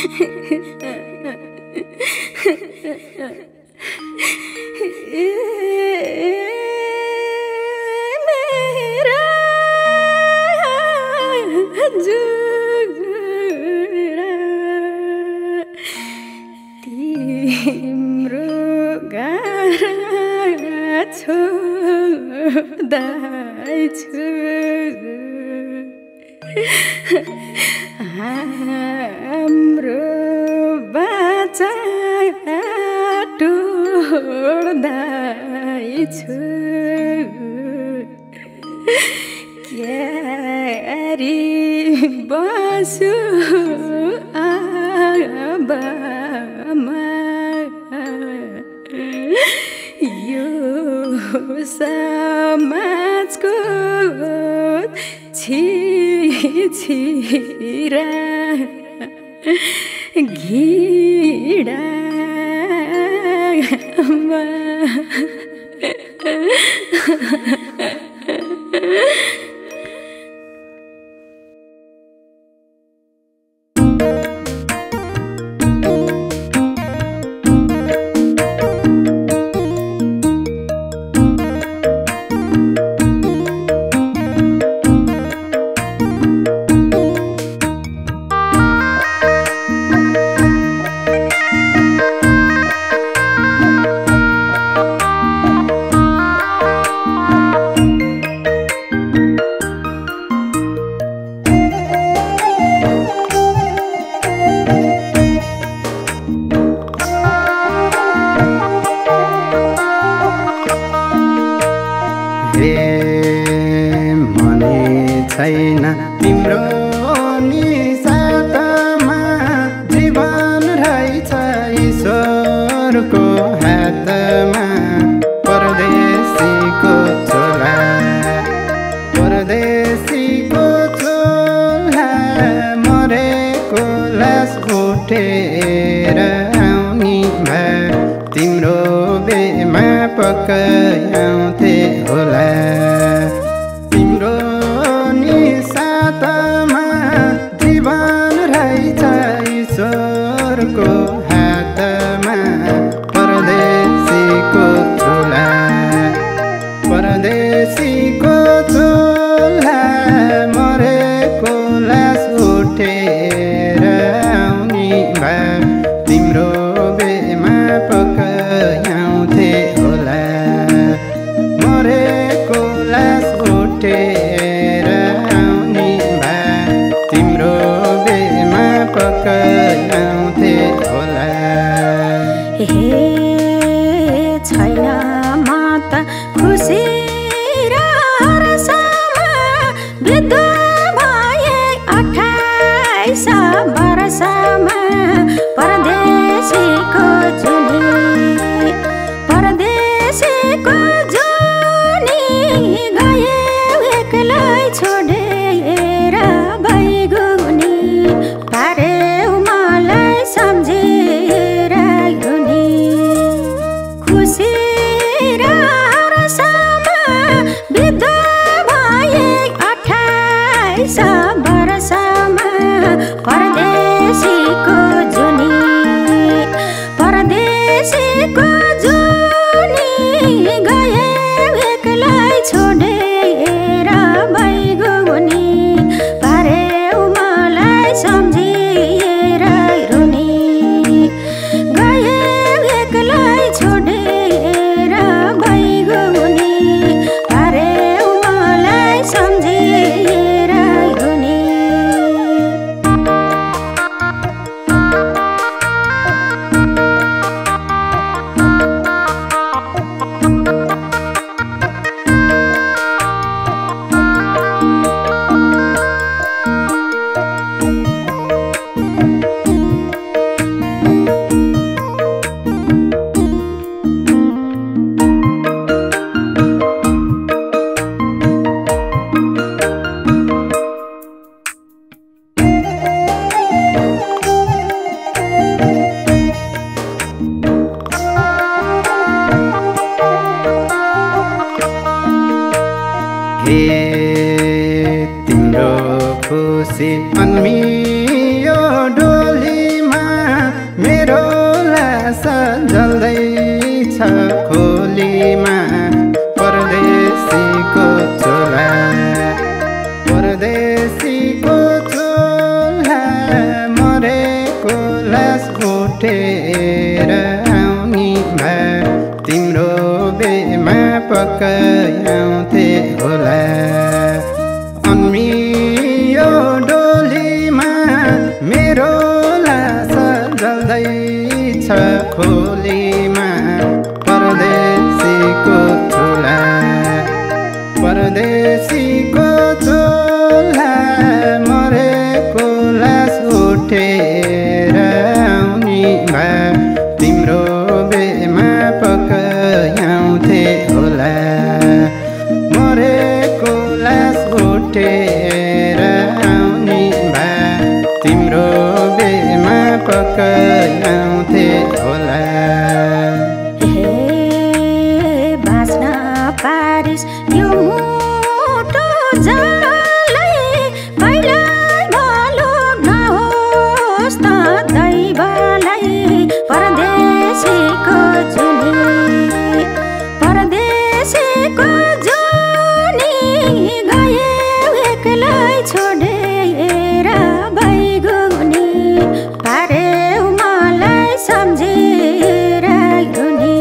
मेरा जुरा तिम्रो गारा छोड्दैछु हाम्रो बाचा टोड्दैछु क्यारी बसु आबामा यो समाजको छिरा घिडामा छैन तिम्रो नि साथमा जीवन रहेछ ईश्वरको हातमा परदेशीको छोरा मरेको लास उठेर आउने भए तिम्रो बेमा पकाउँथे होला तिम्रो साथमा जीवन रहेछ ईश्वरको हातमा परदेशीको चोला मरेको लास उठेर आउने भए तिम्रो बेमा पकाउँथे होला मरेको लास उठेर तिम्रो बेमा पकाउँथे होला हे छैन माता खुसी र हर्षमा वृद्ध भए 28 वर्षमा परदेशीको जुनी गए एक्लै छोडेर भइगुनी पारे मलाई सम्झेर गुनी खुसी र हर्षमा वृद्ध भए 28 वर्षमा परदेशीको जुनी गए एक्लै छोडेर भइगुनी पारे मलाई सम्झेर रुनी गए एक्लै छोडेर भइगुनी पारे मलाई सम्झेर रुनी तिम्रो खुसी अन्मी यो डोलीमा मेरो लास जल्दैछ खोलीमा परदेशीको चोला परदेशीको चोला मरेको लास उठेर आउने भए तिम्रो बेमा पकाउँथे होला अन्मियो डोलीमा मेरो लास जल्दैछ खोलीमा परदेशीको चोला परदेशीको चोला मरेको लास उठेर आउने भए तिम्रो बेमा पकाउँथे होला मरेको लास उठेर आउने भए तिम्रो बेमा पकाउँथे होला बाँच्न पारिस यो मुटु जलाई पहिल्यै भलो नहोस् त दैवलाई परदेशीको जुनी परदेशीको जुनी गए एक्लै छोडेर बैगुनी पार्यौ मलाई सम्झेर रुनी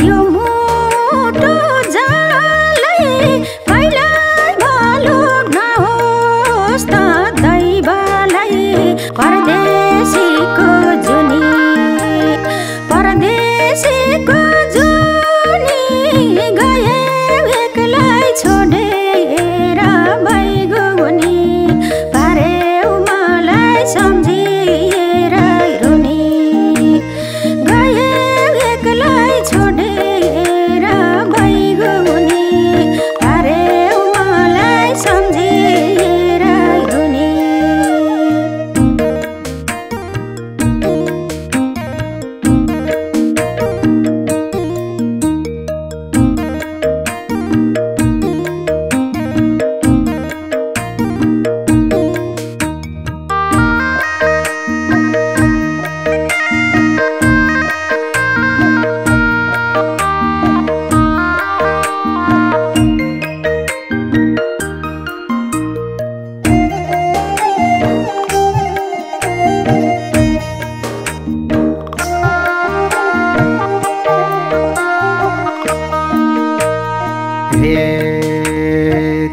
यो मुटु जलाई पहिल्यै भलो नहोस् त दैवलाई परदेशीको जुनी परदेशीको जुनी गए एक्लै छोडेर बैगुनी पार्यौ मलाई सम्झेर रुनी गए एक्लै छोडेर बैगुनी पार्यौ मलाई सम्झेर रुनी हे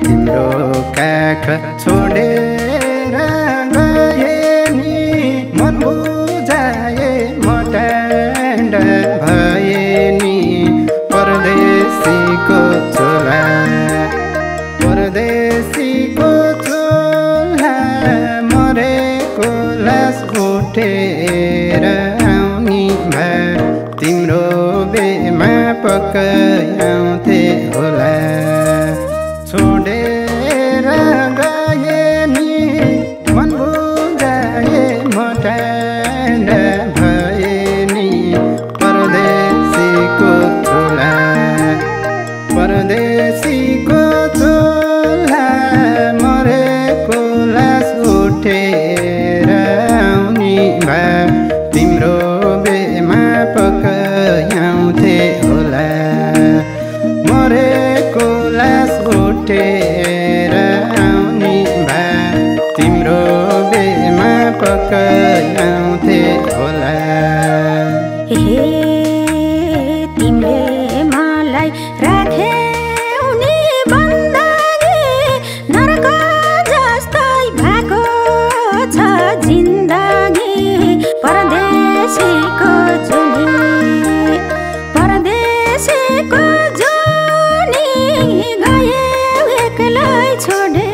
तिम्रो काख छोडेर गए नि मन बुझाए मटाण्ड भए नि परदेशीको चोला परदेशीको चोला मरेको लास उठेर आउने भए तिम्रो बेमा पकाउँथे होला छोडेर गए नि मन बुझाए मटाण्ड भए नि परदेशीको चोला परदेशीको चोला मरेको लास उठेर आउने भए तिम्रो बेमा पकाउँथे होला मरेको लास उठेर आउने भए तिम्रो बेमा पकाउँथे होला हे तिमीले मलाई राख्यौ नि बन्दगी नरक जस्तै भएको छ जिन्दगी परदेशीको जुनी परदेशीको जुनी गए एक्लै छोडे